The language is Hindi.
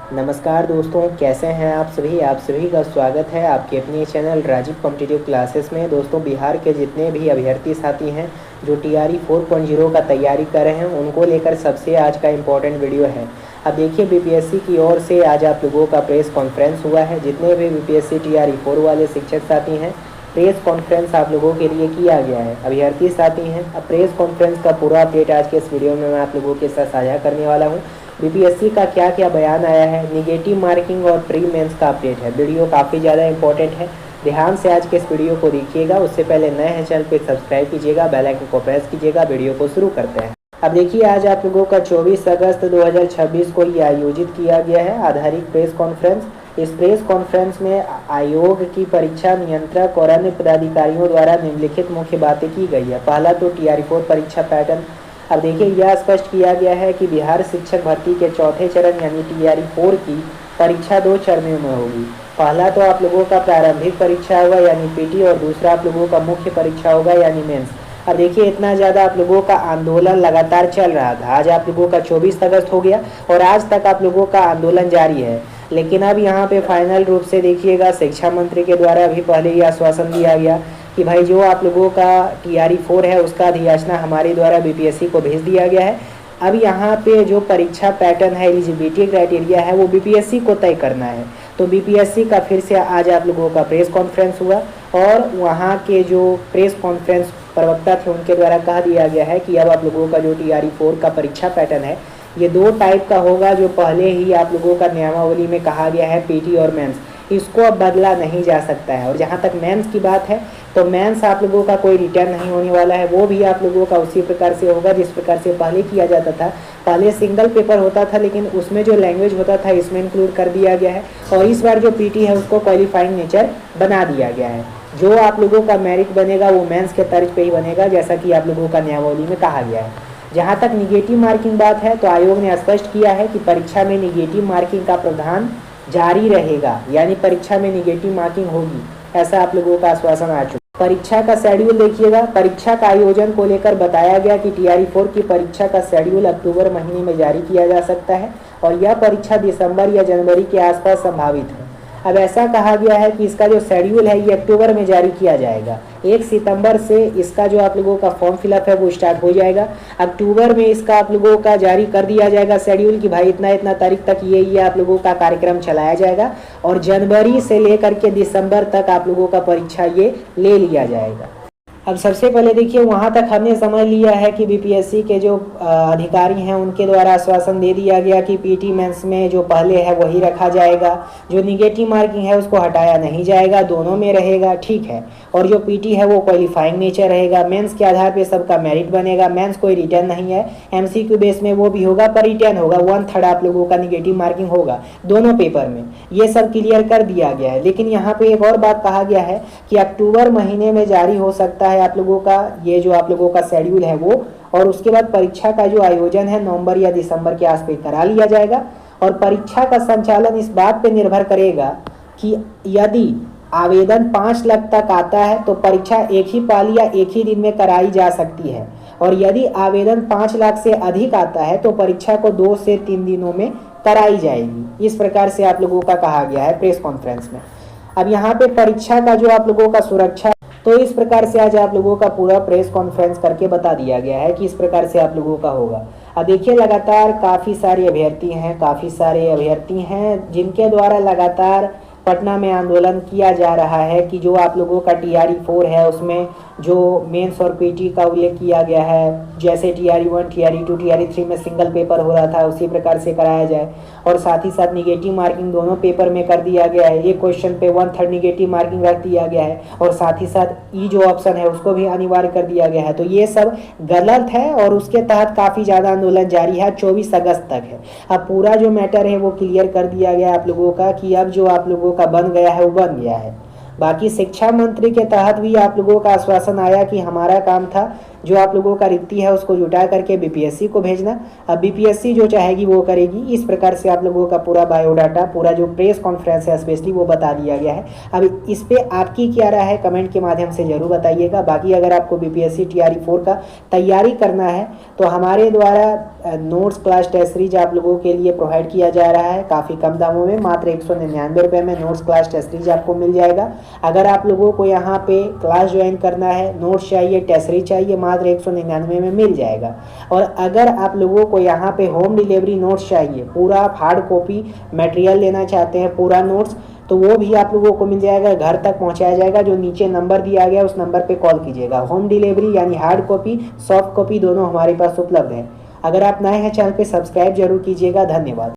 नमस्कार दोस्तों, कैसे हैं आप सभी का स्वागत है आपके अपने चैनल राजीव कॉम्पिटिटिव क्लासेस में। दोस्तों, बिहार के जितने भी अभ्यर्थी साथी हैं जो टीआरई 4.0 का तैयारी कर रहे हैं, उनको लेकर सबसे आज का इम्पोर्टेंट वीडियो है। अब देखिए, बीपीएससी की ओर से आज आप लोगों का प्रेस कॉन्फ्रेंस हुआ है। जितने भी बीपीएससी टीआरई 4 वाले शिक्षक साथी हैं, प्रेस कॉन्फ्रेंस आप लोगों के लिए किया गया है। अभ्यर्थी साथी हैं, अब प्रेस कॉन्फ्रेंस का पूरा अपडेट आज के इस वीडियो में मैं आप लोगों के साथ साझा करने वाला हूँ। बीपीएससी का क्या क्या बयान आया है, निगेटिव मार्किंग और प्री मेंस का अपडेट है। वीडियो काफ़ी ज़्यादा इंपॉर्टेंट है, ध्यान से आज के इस वीडियो को देखिएगा। उससे पहले नए हैं चैनल पे सब्सक्राइब कीजिएगा, बेल आइकन को प्रेस कीजिएगा। वीडियो को शुरू करते हैं। अब देखिए, आज आप लोगों का 24 अगस्त 2026 को ये आयोजित किया गया है आधारित प्रेस कॉन्फ्रेंस। इस प्रेस कॉन्फ्रेंस में आयोग की परीक्षा नियंत्रक और अन्य पदाधिकारियों द्वारा निम्नलिखित मुख्य बातें की गई है। पहला तो टीआरई 4 परीक्षा पैटर्न। अब देखिए, यह स्पष्ट किया गया है कि बिहार शिक्षक भर्ती के चौथे चरण यानी टीआरई 4 की परीक्षा 2 चरणों में होगी। पहला तो आप लोगों का प्रारंभिक परीक्षा होगा यानी पीटी, और दूसरा आप लोगों का मुख्य परीक्षा होगा यानी मेंस। अब देखिए, इतना ज़्यादा आप लोगों का आंदोलन लगातार चल रहा था। आज आप लोगों का 24 अगस्त हो गया और आज तक आप लोगों का आंदोलन जारी है। लेकिन अब यहाँ पे फाइनल रूप से देखिएगा, शिक्षा मंत्री के द्वारा अभी पहले ही आश्वासन दिया गया कि भाई जो आप लोगों का टीआरई 4 है उसका अधियाचना हमारे द्वारा बीपीएससी को भेज दिया गया है। अब यहाँ पे जो परीक्षा पैटर्न है, एलिजिबिलिटी क्राइटेरिया है, वो बीपीएससी को तय करना है। तो बीपीएससी का फिर से आज आप लोगों का प्रेस कॉन्फ्रेंस हुआ और वहाँ के जो प्रेस कॉन्फ्रेंस प्रवक्ता थे उनके द्वारा कहा दिया गया है कि अब आप लोगों का जो टीआरई 4 का परीक्षा पैटर्न है ये 2 टाइप का होगा। जो पहले ही आप लोगों का नियमावली में कहा गया है पीटी और मेंस, इसको अब बदला नहीं जा सकता है। और जहाँ तक मेंस की बात है तो मेंस आप लोगों का कोई रिटर्न नहीं होने वाला है, वो भी आप लोगों का उसी प्रकार से होगा जिस प्रकार से पहले किया जाता था। पहले सिंगल पेपर होता था लेकिन उसमें जो लैंग्वेज होता था इसमें इंक्लूड कर दिया गया है, और इस बार जो पीटी है उसको क्वालिफाइंग नेचर बना दिया गया है। जो आप लोगों का मेरिट बनेगा वो मेंस के तर्ज पे ही बनेगा, जैसा कि आप लोगों का नियमावली में कहा गया है। जहाँ तक निगेटिव मार्किंग बात है तो आयोग ने स्पष्ट किया है कि परीक्षा में निगेटिव मार्किंग का प्रावधान जारी रहेगा, यानी परीक्षा में निगेटिव मार्किंग होगी, ऐसा आप लोगों का आश्वासन आ चुका। परीक्षा का शेड्यूल देखिएगा, परीक्षा का आयोजन को लेकर बताया गया कि टीआरई 4 की परीक्षा का शेड्यूल अक्टूबर महीने में जारी किया जा सकता है और यह परीक्षा दिसंबर या जनवरी के आसपास संभावित है। अब ऐसा कहा गया है कि इसका जो शेड्यूल है ये अक्टूबर में जारी किया जाएगा। 1 सितंबर से इसका जो आप लोगों का फॉर्म फिलअप है वो स्टार्ट हो जाएगा। अक्टूबर में इसका आप लोगों का जारी कर दिया जाएगा शेड्यूल कि भाई इतना इतना तारीख तक ये आप लोगों का कार्यक्रम चलाया जाएगा, और जनवरी से लेकर के दिसंबर तक आप लोगों का परीक्षा ये ले लिया जाएगा। अब सबसे पहले देखिए, वहाँ तक हमने समझ लिया है कि बीपीएससी के जो अधिकारी हैं उनके द्वारा आश्वासन दे दिया गया कि पीटी मेंस में जो पहले है वही रखा जाएगा, जो निगेटिव मार्किंग है उसको हटाया नहीं जाएगा, दोनों में रहेगा, ठीक है। और जो पीटी है वो क्वालिफाइंग नेचर रहेगा, मेंस के आधार पे सबका मेरिट बनेगा। मेंस कोई रिटर्न नहीं है, एमसीक्यू बेस में वो भी होगा पर रिटर्न होगा, 1/3 आप लोगों का निगेटिव मार्किंग होगा दोनों पेपर में। ये सब क्लियर कर दिया गया है। लेकिन यहाँ पे एक और बात कहा गया है कि अक्टूबर महीने में जारी हो सकता है आप लोगों का ये जो आप लोगों का शेड्यूल है वो, और उसके बाद परीक्षा का जो आयोजन है नवंबर या दिसंबर के आसपास करा लिया जाएगा। और परीक्षा का संचालन इस बात पे निर्भर करेगा कि यदि आवेदन 5 लाख तक आता है तो परीक्षा एक ही पाली या एक ही दिन में कराई जा सकती है, और यदि आवेदन 5 लाख से अधिक आता है तो परीक्षा को 2 से 3 दिनों में कराई जाएगी। इस प्रकार से आप लोगों का कहा गया है प्रेस कॉन्फ्रेंस में। अब यहाँ पे परीक्षा का जो आप लोगों का सुरक्षा, तो इस प्रकार से आज आप लोगों का पूरा प्रेस कॉन्फ्रेंस करके बता दिया गया है कि इस प्रकार से आप लोगों का होगा। अब देखिए, लगातार काफ़ी सारे अभ्यर्थी हैं जिनके द्वारा लगातार पटना में आंदोलन किया जा रहा है कि जो आप लोगों का टीआरई 4 है उसमें जो मेंस और पीटी का उल्लेख किया गया है, जैसे टीआरई 1, टीआरई 2, टीआरई 3 में सिंगल पेपर हो रहा था उसी प्रकार से कराया जाए, और साथ ही साथ निगेटिव मार्किंग दोनों पेपर में कर दिया गया है। एक क्वेश्चन पे 1/3 निगेटिव मार्किंग रख दिया गया है, और साथ ही साथ ई जो ऑप्शन है उसको भी अनिवार्य कर दिया गया है। तो ये सब गलत है और उसके तहत काफ़ी ज़्यादा आंदोलन जारी है, 24 अगस्त तक है। अब पूरा जो मैटर है वो क्लियर कर दिया गया आप लोगों का कि अब जो आप लोगों का बन गया है वो बन गया है। बाकी शिक्षा मंत्री के तहत भी आप लोगों का आश्वासन आया कि हमारा काम था जो आप लोगों का रिक्ति है उसको जुटा करके बीपीएससी को भेजना। अब बीपीएससी जो चाहेगी वो करेगी। इस प्रकार से आप लोगों का पूरा बायोडाटा, पूरा जो प्रेस कॉन्फ्रेंस है स्पेशली वो बता दिया गया है। अब इस पे आपकी क्या राय है कमेंट के माध्यम से जरूर बताइएगा। बाकी अगर आपको बीपीएससी टीआरई 4 का तैयारी करना है तो हमारे द्वारा नोट्स क्लास टेस्ट सीरीज आप लोगों के लिए प्रोवाइड किया जा रहा है काफ़ी कम दामों में, मात्र 199 रुपये में नोट्स क्लास टेस्ट सीरीज आपको मिल जाएगा। अगर आप लोगों को यहाँ पे क्लास ज्वाइन करना है, नोट्स चाहिए, टेस्ट सीरीज चाहिए, मात्र 199 में मिल जाएगा। और अगर आप लोगों को यहाँ पे होम डिलीवरी नोट्स चाहिए, पूरा हार्ड कॉपी मटेरियल लेना चाहते हैं पूरा नोट्स, तो वो भी आप लोगों को मिल जाएगा, घर तक पहुंचाया जाएगा। जो नीचे नंबर दिया गया उस नंबर पे कॉल कीजिएगा। होम डिलीवरी यानी हार्ड कॉपी, सॉफ्ट कॉपी दोनों हमारे पास उपलब्ध है। अगर आप नए हैं चैनल पे सब्सक्राइब जरूर कीजिएगा। धन्यवाद।